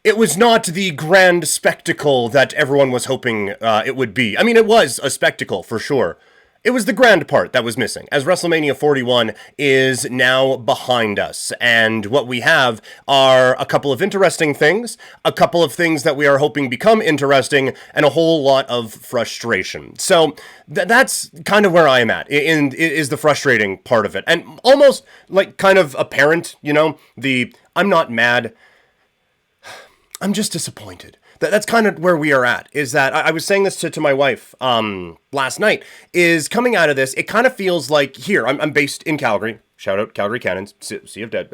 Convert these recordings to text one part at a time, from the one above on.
it was not the grand spectacle that everyone was hoping it would be. I mean, it was a spectacle for sure. It was the grand part that was missing, as WrestleMania 41 is now behind us. And what we have are a couple of interesting things, a couple of things that we are hoping become interesting, and a whole lot of frustration. So that's kind of where I am at, is the frustrating part of it. And almost like kind of apparent, I'm not mad, I'm just disappointed. That's kind of where we are at, is that I was saying this to my wife last night, is coming out of this, it kind of feels like, here, I'm based in Calgary, shout out Calgary Cannons, Sea of Dead,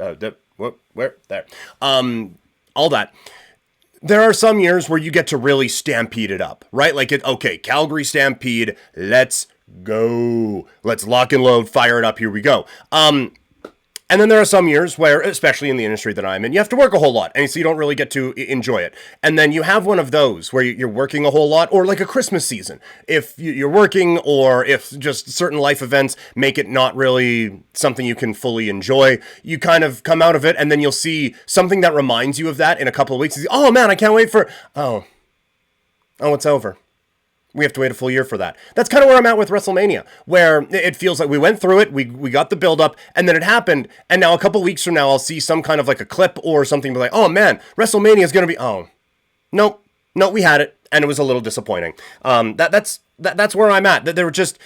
where, there, all that. There are some years where you get to really stampede it up, right? Like, okay, Calgary Stampede, let's go. Let's lock and load, fire it up, here we go. And then there are some years where, especially in the industry that I'm in, you have to work a whole lot, and so you don't really get to enjoy it. And then you have one of those where you're working a whole lot, or like a Christmas season. If you're working, or if just certain life events make it not really something you can fully enjoy, you kind of come out of it, and then you'll see something that reminds you of that in a couple of weeks. Oh man, I can't wait for... Oh, it's over. We have to wait a full year for that. That's kind of where I'm at with WrestleMania, where it feels like we went through it, we got the build-up, and then it happened, and now a couple weeks from now, I'll see some kind of like a clip or something, be like, oh man, WrestleMania is going to be, nope, we had it, and it was a little disappointing. That's where I'm at. There were just...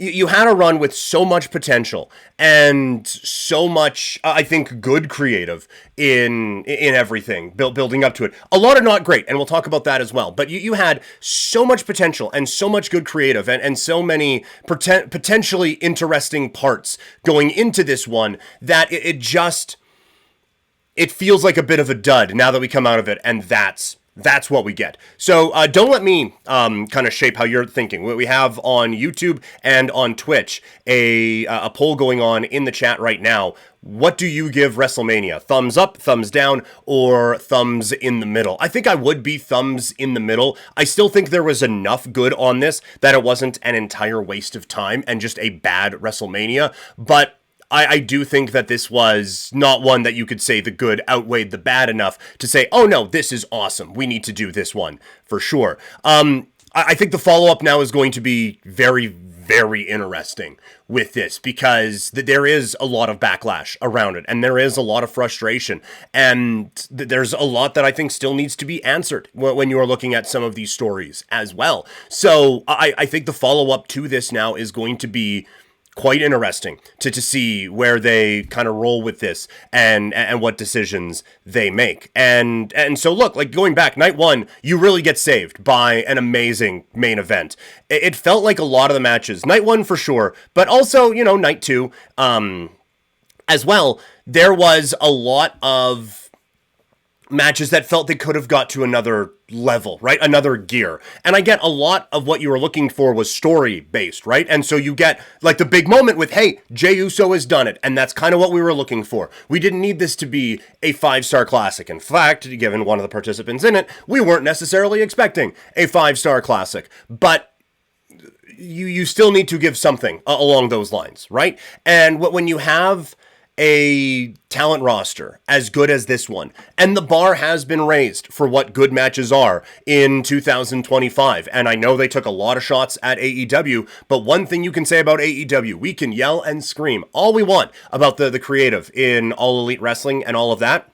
You had a run with so much potential and so much, I think, good creative in everything, building up to it. A lot are not great, and we'll talk about that as well. But you had so much potential and so much good creative and so many potentially interesting parts going into this one that it feels like a bit of a dud now that we come out of it, and that's what we get. So don't let me kind of shape how you're thinking. We have on YouTube and on Twitch a poll going on in the chat right now. What do you give WrestleMania? Thumbs up, thumbs down, or thumbs in the middle? I think I would be thumbs in the middle. I still think there was enough good on this that it wasn't an entire waste of time and just a bad WrestleMania. But I do think that this was not one that you could say the good outweighed the bad enough to say, oh no, this is awesome. We need to do this one for sure. I think the follow-up now is going to be very, very interesting with this, because there is a lot of backlash around it, and there is a lot of frustration, and there's a lot that I think still needs to be answered when you are looking at some of these stories as well. So I think the follow-up to this now is going to be quite interesting to see where they kind of roll with this and what decisions they make. And so look, like going back, night one, you really get saved by an amazing main event. It felt like a lot of the matches, night one for sure, but also, night two as well, there was a lot of matches that felt they could have got to another level, right? Another gear. And I get a lot of what you were looking for was story based, right? And so you get like the big moment with, hey, Jey Uso has done it. And that's kind of what we were looking for. We didn't need this to be a 5-star classic. In fact, given one of the participants in it, we weren't necessarily expecting a 5-star classic, but you still need to give something along those lines, right? And when you have a talent roster as good as this one, and the bar has been raised for what good matches are in 2025, and I know they took a lot of shots at AEW, but one thing you can say about AEW, we can yell and scream all we want about the creative in All Elite Wrestling and all of that.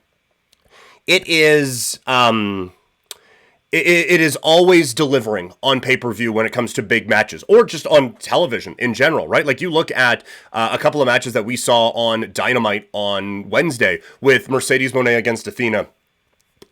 It is it is always delivering on pay-per-view when it comes to big matches, or just on television in general, right? Like you look at a couple of matches that we saw on Dynamite on Wednesday with Mercedes Moné against Athena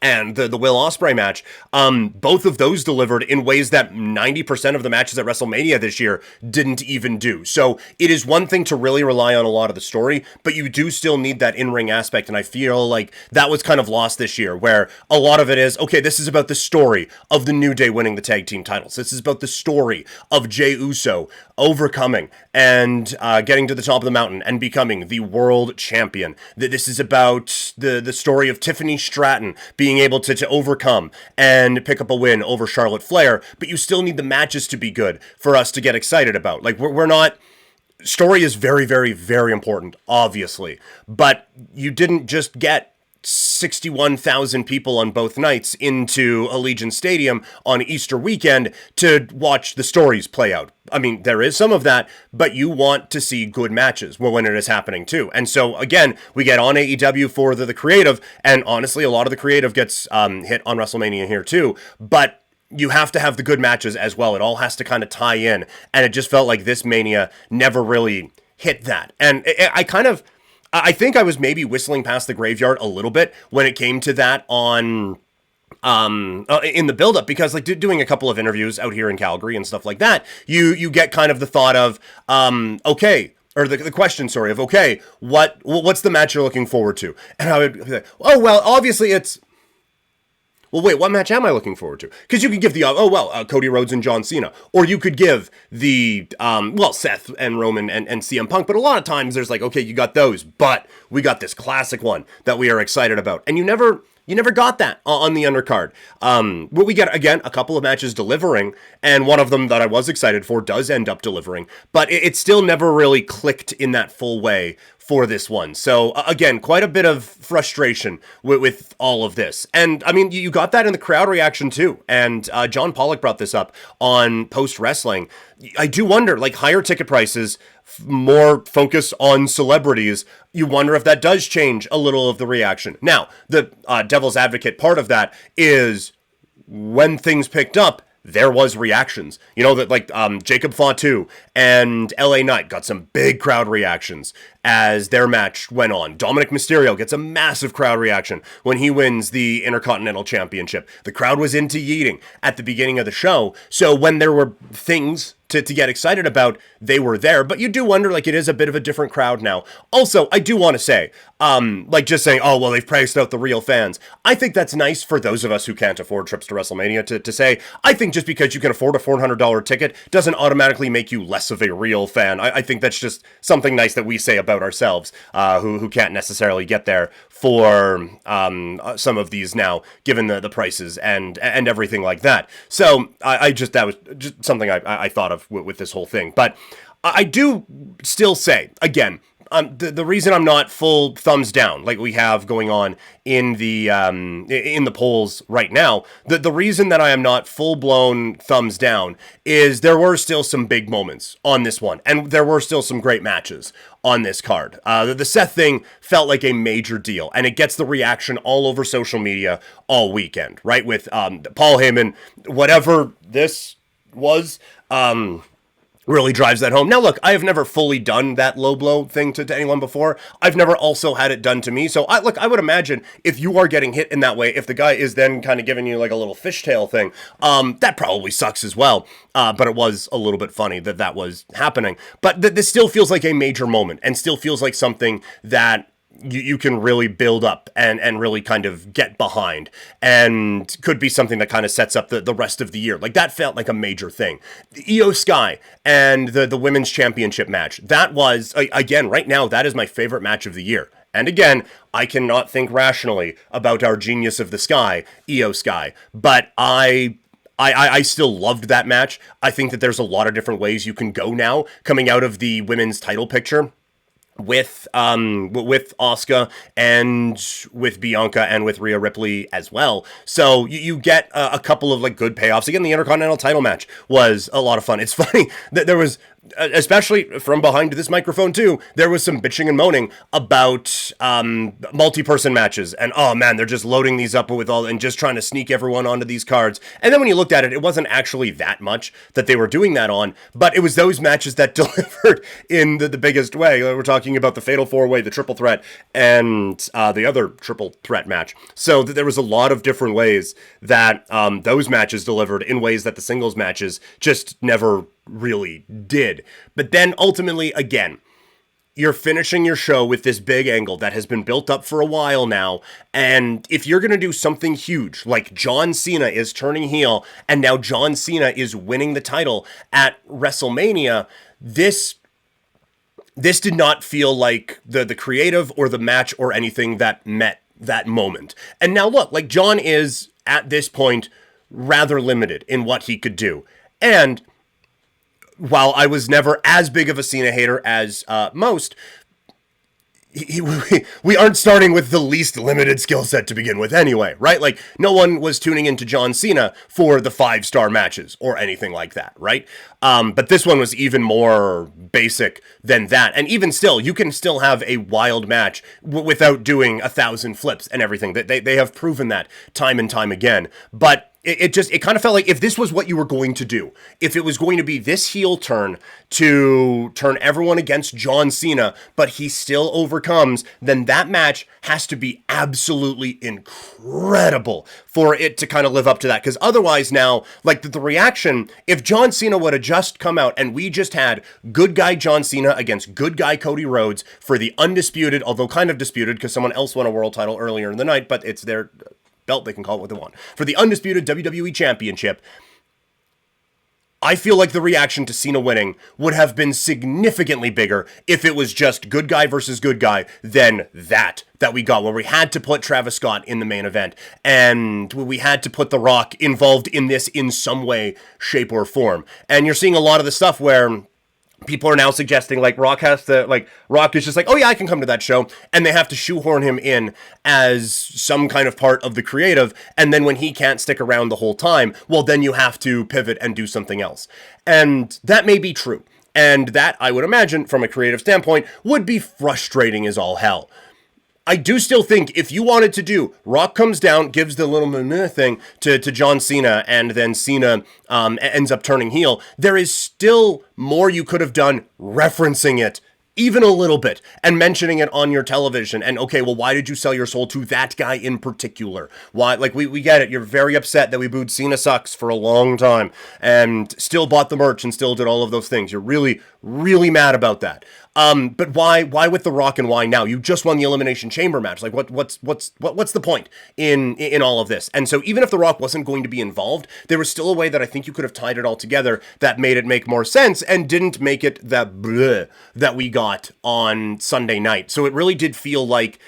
and the Will Ospreay match, both of those delivered in ways that 90% of the matches at WrestleMania this year didn't even do. So it is one thing to really rely on a lot of the story, but you do still need that in-ring aspect, and I feel like that was kind of lost this year, where a lot of it is, okay, this is about the story of the New Day winning the tag team titles. This is about the story of Jey Uso overcoming and getting to the top of the mountain and becoming the world champion. This is about the story of Tiffany Stratton being able to overcome and pick up a win over Charlotte Flair, but you still need the matches to be good for us to get excited about. Like, we're not... Story is very, very, very important, obviously, but you didn't just get 61,000 people on both nights into Allegiant Stadium on Easter weekend to watch the stories play out. I mean, there is some of that, but you want to see good matches when it is happening too. And so, again, we get on AEW for the creative, and honestly, a lot of the creative gets hit on WrestleMania here too, but you have to have the good matches as well. It all has to kind of tie in, and it just felt like this Mania never really hit that. And I think I was maybe whistling past the graveyard a little bit when it came to that on in the build-up, because like doing a couple of interviews out here in Calgary and stuff like that, you get kind of the thought of okay, or the question, sorry, of okay, what's the match you're looking forward to? And I would be like, oh well, obviously it's. Well, wait, what match am I looking forward to? Because you could give the, Cody Rhodes and John Cena. Or you could give the, Seth and Roman and CM Punk. But a lot of times there's like, okay, you got those, but we got this classic one that we are excited about. And you never got that on the undercard. But we get, again, a couple of matches delivering, and one of them that I was excited for does end up delivering. But it still never really clicked in that full way for this one. So again, quite a bit of frustration with all of this. And I mean, you got that in the crowd reaction too. And John Pollock brought this up on Post Wrestling. I do wonder, like higher ticket prices, more focus on celebrities. You wonder if that does change a little of the reaction. Now, the devil's advocate part of that is when things picked up, there was reactions. You know, that like Jacob Fatu and LA Knight got some big crowd reactions as their match went on. Dominik Mysterio gets a massive crowd reaction when he wins the Intercontinental Championship. The crowd was into yeeting at the beginning of the show. So when there were things to get excited about, they were there. But you do wonder, like, it is a bit of a different crowd now. Also, I do want to say, like just saying, oh, well, they've priced out the real fans. I think that's nice for those of us who can't afford trips to WrestleMania to say. I think just because you can afford a $400 ticket doesn't automatically make you less of a real fan. I think that's just something nice that we say about ourselves, who can't necessarily get there for some of these now, given the prices and everything like that. So that was just something I thought of with this whole thing. But I do still say, again, the reason I'm not full thumbs down like we have going on in the polls right now, the reason that I am not full blown thumbs down is there were still some big moments on this one, and there were still some great matches on this card. The Seth thing felt like a major deal, and it gets the reaction all over social media all weekend, right? With Paul Heyman, whatever this was, really drives that home. Now, look, I have never fully done that low blow thing to anyone before. I've never also had it done to me. So, I would imagine if you are getting hit in that way, if the guy is then kind of giving you like a little fishtail thing, that probably sucks as well. But it was a little bit funny that was happening. But this still feels like a major moment, and still feels like something that you can really build up and really kind of get behind, and could be something that kind of sets up the rest of the year. Like, that felt like a major thing. The Io Sky and the women's championship match, that was, again, right now, that is my favorite match of the year. And again, I cannot think rationally about our genius of the Sky, Io Sky, but I still loved that match. I think that there's a lot of different ways you can go now coming out of the women's title picture with Asuka and with Bianca and with Rhea Ripley as well. So you get a couple of like good payoffs. Again, the Intercontinental title match was a lot of fun. It's funny that there was, especially from behind this microphone too, there was some bitching and moaning about multi-person matches, and oh man, they're just loading these up with all and just trying to sneak everyone onto these cards. And then when you looked at it, it wasn't actually that much that they were doing that on, but it was those matches that delivered in the biggest way. We're talking about the Fatal 4-Way, the Triple Threat, and the other Triple Threat match. So there was a lot of different ways that those matches delivered in ways that the singles matches just never really did. But then ultimately, again, you're finishing your show with this big angle that has been built up for a while now, and if you're going to do something huge, like John Cena is turning heel, and now John Cena is winning the title at WrestleMania, this did not feel like the creative or the match or anything that met that moment. And now look, like, John is, at this point, rather limited in what he could do. And while I was never as big of a Cena hater as most, we aren't starting with the least limited skill set to begin with anyway, right? Like, no one was tuning into John Cena for the 5-star matches or anything like that, right? But this one was even more basic than that. And even still, you can still have a wild match without doing 1,000 flips and everything. They have proven that time and time again. But it kind of felt like if this was what you were going to do, if it was going to be this heel turn to turn everyone against John Cena, but he still overcomes, then that match has to be absolutely incredible for it to kind of live up to that. Because otherwise now, like the reaction, if John Cena would have just come out and we just had good guy John Cena against good guy Cody Rhodes for the undisputed, although kind of disputed because someone else won a world title earlier in the night, but it's their belt, they can call it what they want, for the undisputed WWE Championship, I feel like the reaction to Cena winning would have been significantly bigger if it was just good guy versus good guy than that we got, where we had to put Travis Scott in the main event, and we had to put The Rock involved in this in some way, shape, or form. And you're seeing a lot of the stuff where people are now suggesting Rock is just like, oh yeah, I can come to that show. And they have to shoehorn him in as some kind of part of the creative. And then when he can't stick around the whole time, well, then you have to pivot and do something else. And that may be true. And that, I would imagine, from a creative standpoint, would be frustrating as all hell. I do still think if you wanted to do, Rock comes down, gives the little meh thing to John Cena, and then Cena ends up turning heel, there is still more you could have done referencing it, even a little bit, and mentioning it on your television. And okay, well, why did you sell your soul to that guy in particular? Why? Like, we get it. You're very upset that we booed Cena Sucks for a long time and still bought the merch and still did all of those things. You're really, really mad about that. But why with The Rock, and why now? You just won the Elimination Chamber match. Like, what's the point in all of this? And so even if The Rock wasn't going to be involved, there was still a way that I think you could have tied it all together that made it make more sense and didn't make it that bleh that we got on Sunday night. So it really did feel like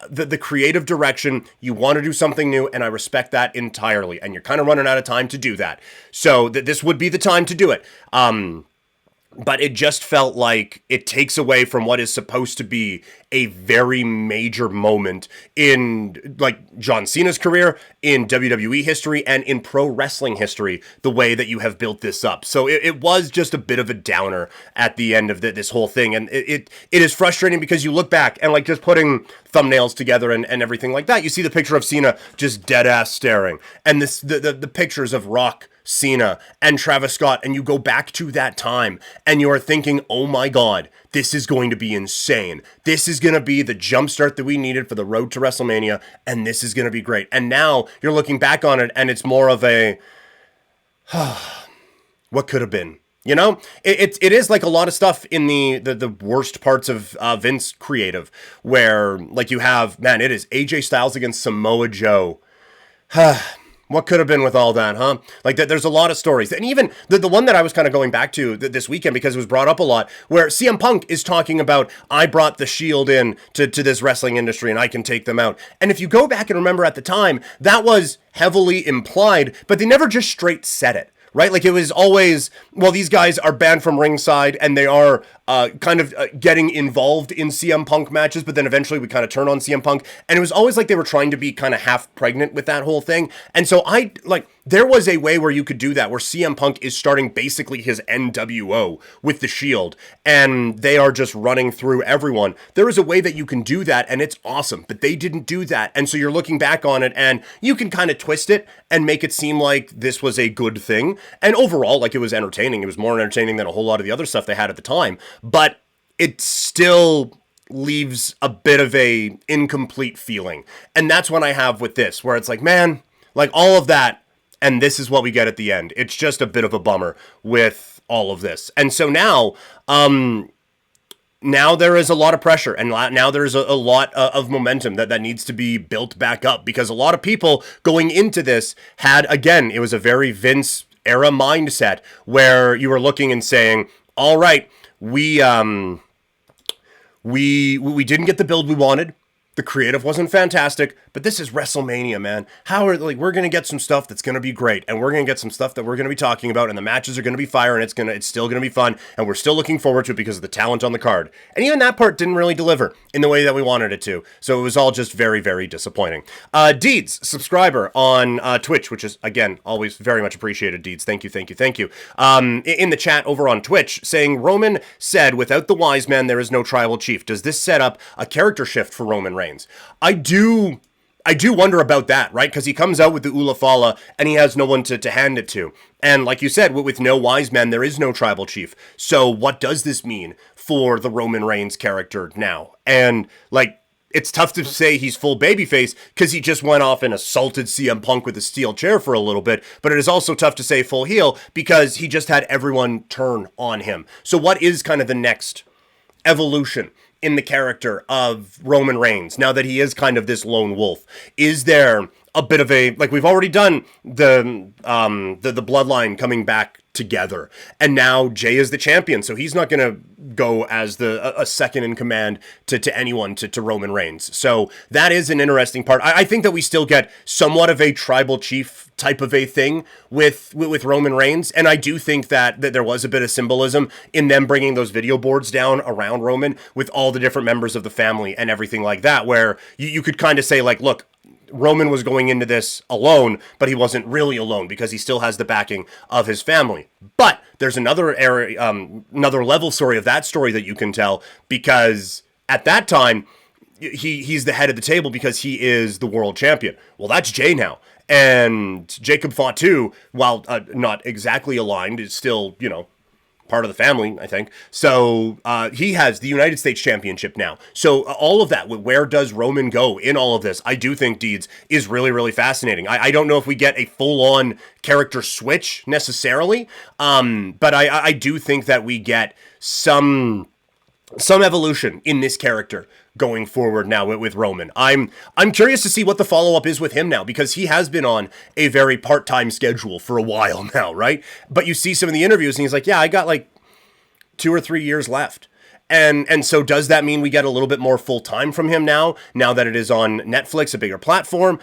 the creative direction, you want to do something new, and I respect that entirely. And you're kind of running out of time to do that. So this would be the time to do it. But it just felt like it takes away from what is supposed to be a very major moment in, like, John Cena's career, in WWE history, and in pro wrestling history, the way that you have built this up. So it was just a bit of a downer at the end of this whole thing. And it is frustrating because you look back and, like, just putting thumbnails together and everything like that, you see the picture of Cena just dead ass staring, and the pictures of Rock, Cena, and Travis Scott, and you go back to that time and you are thinking, oh my god, this is going to be insane. This is going to be the jumpstart that we needed for the road to WrestleMania, and this is going to be great. And now you're looking back on it and it's more of a what could have been. You know, it is like a lot of stuff in the worst parts of Vince creative, where, like, you have, man, it is AJ Styles against Samoa Joe. What could have been with all that, huh? Like, there's a lot of stories. And even the one that I was kind of going back to this weekend, because it was brought up a lot, where CM Punk is talking about, I brought the Shield in to this wrestling industry and I can take them out. And if you go back and remember at the time, that was heavily implied, but they never just straight said it. Right? Like, it was always, well, these guys are banned from ringside and they are kind of getting involved in CM Punk matches, but then eventually we kind of turn on CM Punk. And it was always like they were trying to be kind of half pregnant with that whole thing. And so there was a way where you could do that, where CM Punk is starting basically his NWO with the Shield, and they are just running through everyone. There is a way that you can do that, and it's awesome, but they didn't do that. And so you're looking back on it, and you can kind of twist it and make it seem like this was a good thing. And overall, like, it was entertaining. It was more entertaining than a whole lot of the other stuff they had at the time. But it still leaves a bit of a incomplete feeling. And that's what I have with this, where it's like, man, like, all of that, and this is what we get at the end. It's just a bit of a bummer with all of this. And so now there is a lot of pressure, and now there's a lot of momentum that needs to be built back up, because a lot of people going into this had, again, it was a very Vince era mindset, where you were looking and saying, all right, we didn't get the build we wanted. The creative wasn't fantastic, but this is WrestleMania, man. We're gonna get some stuff that's gonna be great, and we're gonna get some stuff that we're gonna be talking about, and the matches are gonna be fire, and it's still gonna be fun, and we're still looking forward to it because of the talent on the card. And even that part didn't really deliver in the way that we wanted it to, so it was all just very, very disappointing. Deeds, subscriber on Twitch, which is, again, always very much appreciated, Deeds. Thank you, thank you, thank you. In the chat over on Twitch, saying, Roman said, without the wise man, there is no tribal chief. Does this set up a character shift for Roman Reigns? I do wonder about that, right? Because he comes out with the Ula Fala and he has no one to hand it to. And like you said, with no wise men, there is no tribal chief. So what does this mean for the Roman Reigns character now? And it's tough to say he's full babyface because he just went off and assaulted CM Punk with a steel chair for a little bit. But it is also tough to say full heel because he just had everyone turn on him. So what is kind of the next evolution in the character of Roman Reigns now that he is kind of this lone wolf? Is there a bit of a, we've already done the bloodline coming back together, and now Jay is the champion, so he's not going to go as a second in command to anyone to Roman Reigns. So that is an interesting part. I think that we still get somewhat of a tribal chief type of a thing with Roman Reigns, and I do think that there was a bit of symbolism in them bringing those video boards down around Roman with all the different members of the family and everything like that, where you could kind of say, look, Roman was going into this alone, but he wasn't really alone because he still has the backing of his family. But there's another area, another level story of that story that you can tell, because at that time, he's the head of the table because he is the world champion. Well, that's Jay now. And Jacob Fatu, while not exactly aligned, is still, part of the family, I think. So he has the United States Championship now. So all of that, where does Roman go in all of this? I do think, Deeds, is really, really fascinating. I don't know if we get a full-on character switch necessarily, but I do think that we get some evolution in this character going forward now with Roman. I'm curious to see what the follow-up is with him now, because he has been on a very part-time schedule for a while now, right? But you see some of the interviews and he's like, yeah, I got 2 or 3 years left. And so does that mean we get a little bit more full-time from him now that it is on Netflix, a bigger platform?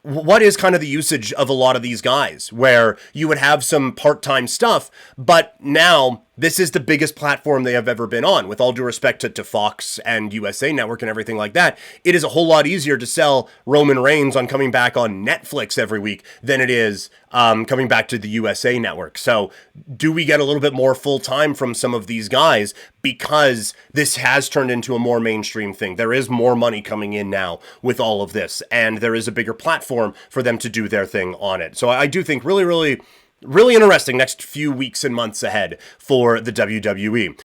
What is kind of the usage of a lot of these guys where you would have some part-time stuff, but now this is the biggest platform they have ever been on, with all due respect to Fox and USA Network and everything like that. It is a whole lot easier to sell Roman Reigns on coming back on Netflix every week than it is coming back to the USA Network. So do we get a little bit more full-time from some of these guys because this has turned into a more mainstream thing? There is more money coming in now with all of this, and there is a bigger platform for them to do their thing on it. So I do think really, really, really interesting next few weeks and months ahead for the WWE.